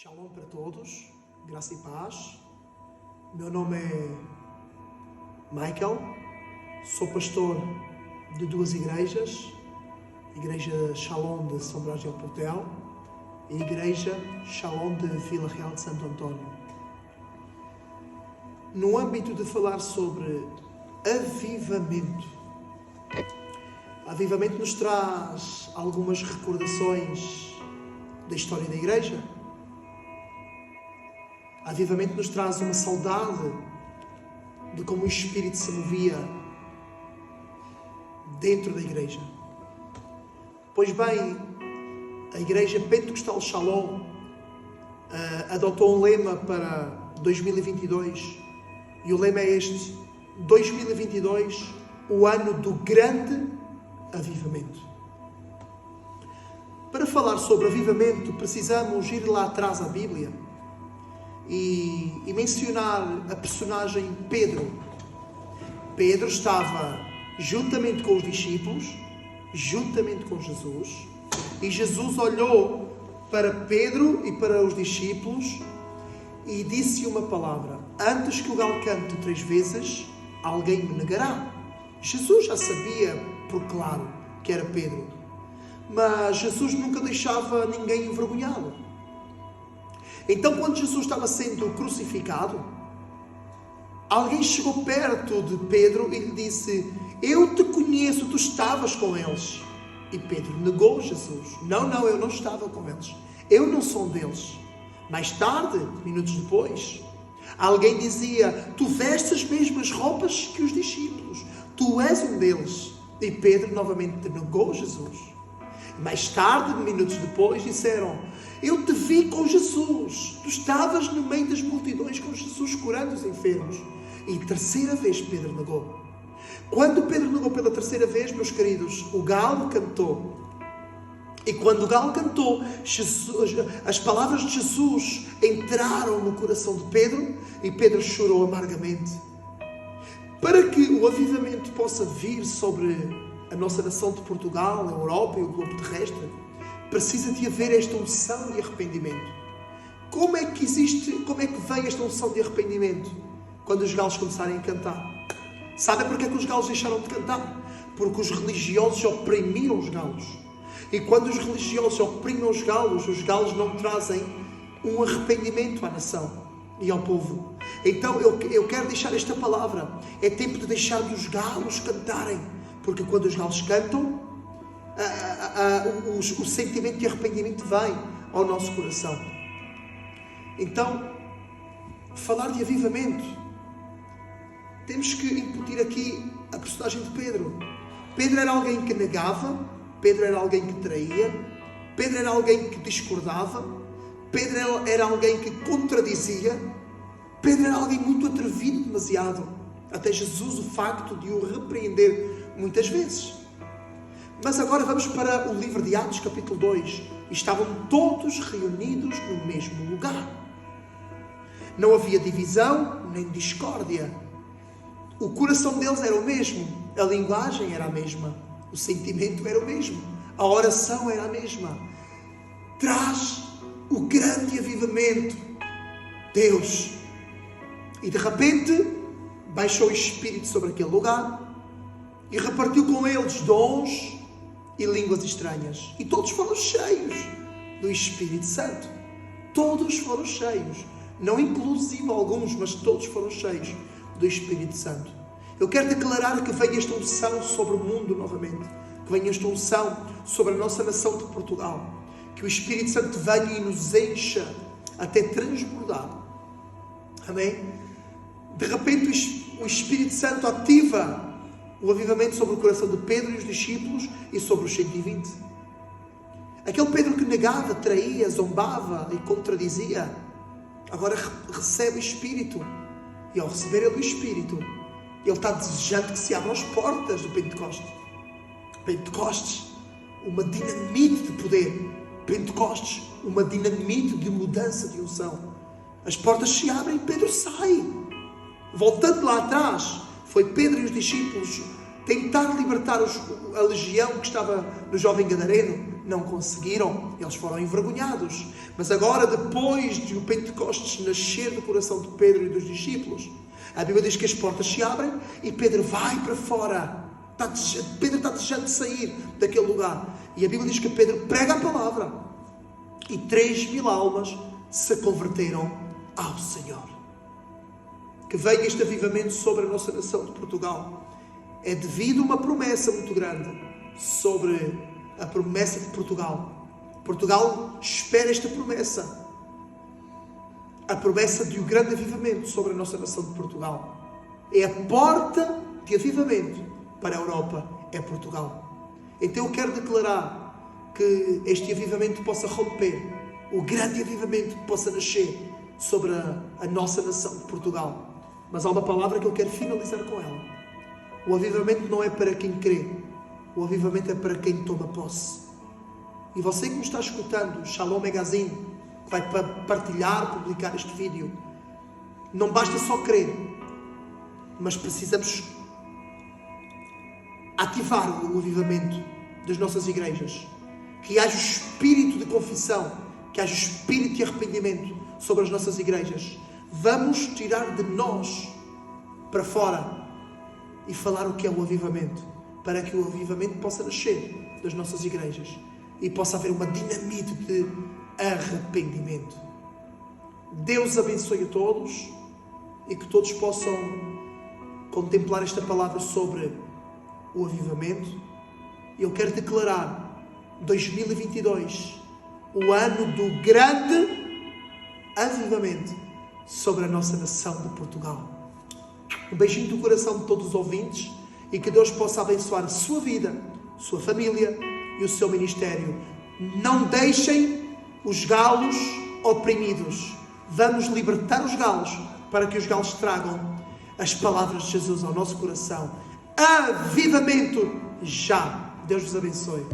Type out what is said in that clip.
Shalom para todos, graça e paz. Meu nome é Michael, sou pastor de duas igrejas, Igreja Shalom de São Brás del Portel e Igreja Shalom de Vila Real de Santo António. No âmbito de falar sobre avivamento, avivamento nos traz algumas recordações da história da igreja. Avivamento nos traz uma saudade de como o Espírito se movia dentro da igreja. Pois bem, a Igreja Pentecostal Shalom adotou um lema para 2022 e o lema é este: 2022, o ano do grande avivamento. Para falar sobre avivamento, precisamos ir lá atrás à Bíblia e mencionar a personagem Pedro. Pedro estava juntamente com os discípulos, juntamente com Jesus, e Jesus olhou para Pedro e para os discípulos e disse uma palavra: antes que o galo cante 3 vezes, alguém me negará. Jesus já sabia por claro que era Pedro, mas Jesus nunca deixava ninguém envergonhado. Então, quando Jesus estava sendo crucificado, alguém chegou perto de Pedro e lhe disse: eu te conheço, tu estavas com eles. E Pedro negou Jesus: não, eu não estava com eles, eu não sou um deles. Mais tarde, minutos depois, alguém dizia: tu vestes as mesmas roupas que os discípulos, tu és um deles. E Pedro novamente negou Jesus. Mais tarde, minutos depois, disseram: eu te vi com Jesus, tu estavas no meio das multidões com Jesus curando os enfermos. E terceira vez Pedro negou. Quando Pedro negou pela terceira vez, meus queridos, o galo cantou. E quando o galo cantou, as palavras de Jesus entraram no coração de Pedro e Pedro chorou amargamente. Para que o avivamento possa vir sobre a nossa nação de Portugal, a Europa e o globo terrestre, precisa de haver esta unção de arrependimento. Como é que vem esta unção de arrependimento? Quando os galos começarem a cantar. Sabem porque é que os galos deixaram de cantar? Porque os religiosos oprimiam os galos. E quando os religiosos oprimem os galos não trazem um arrependimento à nação e ao povo. Então eu quero deixar esta palavra: é tempo de deixarmos os galos cantarem, porque quando os galos cantam, o sentimento de arrependimento vem ao nosso coração. Então, falar de avivamento, temos que incutir aqui a personagem de Pedro. Pedro era alguém que negava, Pedro era alguém que traía, Pedro era alguém que discordava, Pedro era alguém que contradizia, Pedro era alguém muito atrevido demasiado, até Jesus o facto de o repreender muitas vezes. Mas agora vamos para o livro de Atos, capítulo 2. Estavam todos reunidos no mesmo lugar. Não havia divisão nem discórdia. O coração deles era o mesmo. A linguagem era a mesma. O sentimento era o mesmo. A oração era a mesma. Traz o grande avivamento, Deus. E de repente baixou o Espírito sobre aquele lugar e repartiu com eles dons e línguas estranhas. E todos foram cheios do Espírito Santo. Todos foram cheios. Não inclusive alguns, mas todos foram cheios do Espírito Santo. Eu quero declarar que venha esta unção sobre o mundo novamente. Que venha esta unção sobre a nossa nação de Portugal. Que o Espírito Santo venha e nos encha até transbordar. Amém? De repente o Espírito Santo ativa o avivamento sobre o coração de Pedro e os discípulos e sobre os 120. Aquele Pedro que negava, traía, zombava e contradizia, agora recebe o Espírito. E ao receber ele o Espírito, ele está desejando que se abram as portas do Pentecostes. Pentecostes, uma dinamite de poder. Pentecostes, uma dinamite de mudança de unção. As portas se abrem e Pedro sai. Voltando lá atrás, foi Pedro e os discípulos tentar libertar a legião que estava no jovem gadareno. não conseguiram, eles foram envergonhados. Mas agora, depois de o Pentecostes nascer do coração de Pedro e dos discípulos, a Bíblia diz que as portas se abrem e Pedro vai para fora. Pedro está desejando sair daquele lugar. E a Bíblia diz que Pedro prega a palavra. E 3.000 almas se converteram ao Senhor. Que venha este avivamento sobre a nossa nação de Portugal. É devido a uma promessa muito grande sobre a promessa de Portugal. Portugal espera esta promessa. A promessa de um grande avivamento sobre a nossa nação de Portugal. É a porta de avivamento para a Europa, é Portugal. Então eu quero declarar que este avivamento possa romper, o grande avivamento possa nascer sobre a nossa nação de Portugal. Mas há uma palavra que eu quero finalizar com ela. O avivamento não é para quem crê, o avivamento é para quem toma posse. E você que me está escutando, Shalom Magazine, que vai partilhar, publicar este vídeo, não basta só crer, mas precisamos ativar o avivamento das nossas igrejas. Que haja o espírito de confissão, que haja o espírito de arrependimento sobre as nossas igrejas. Vamos tirar de nós para fora e falar o que é o avivamento, para que o avivamento possa nascer das nossas igrejas e possa haver uma dinamite de arrependimento. Deus abençoe a todos e que todos possam contemplar esta palavra sobre o avivamento. Eu quero declarar 2022 o ano do grande avivamento sobre a nossa nação de Portugal. Um beijinho do coração de todos os ouvintes e que Deus possa abençoar a sua vida, sua família e o seu ministério. Não deixem os galos oprimidos. Vamos libertar os galos para que os galos tragam as palavras de Jesus ao nosso coração. Avivamento já! Deus vos abençoe.